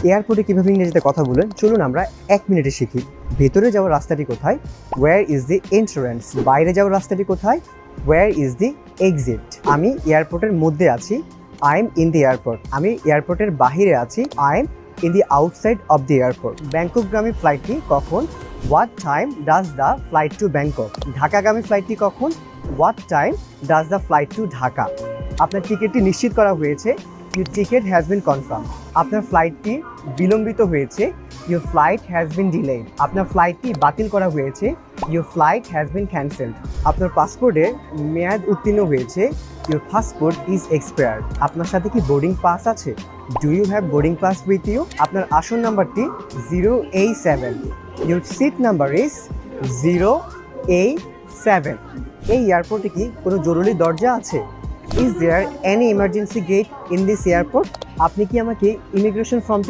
এয়ারপোর্টে কীভাবে ইংরেজিতে কথা বলেন চলুন আমরা 1 মিনিটে শিখি। ভেতরে যাওয়ার রাস্তাটি কোথায়? Where is the entrance. বাইরে যাওয়ার রাস্তাটি কোথায়? Where is the exit. আমি এয়ারপোর্টের মধ্যে আছি, I am in the airport. আমি এয়ারপোর্টের বাহিরে আছি, I am in the outside of the airport. ব্যাংককগামী ফ্লাইটটি কখন? What time does the flight to Bangkok. ঢাকাগামী ফ্লাইটটি কখন? What time does the flight to Dhaka. আপনার টিকিটটি নিশ্চিত করা হয়েছে, your ticket has been confirm. আপনার ফ্লাইটটি বিলম্বিত হয়েছে, your flight has been delayed. আপনার ফ্লাইটটি বাতিল করা হয়েছে, your flight has been cancelled. আপনার পাসপোর্টের মেয়াদ উত্তীর্ণ হয়েছে, ইউর পাসপোর্ট ইজ এক্সপায়ার্ড। আপনার সাথে কি বোর্ডিং পাস আছে? Do you have boarding pass with you? আপনার আসন নাম্বারটি 0A7। Your seat number is 0A7। এই এয়ারপোর্টে কি কোনো জরুরি দরজা আছে? Is there any emergency gate in this airport? আপনি কি আমাকে ইমিগ্রেশন ফর্মটি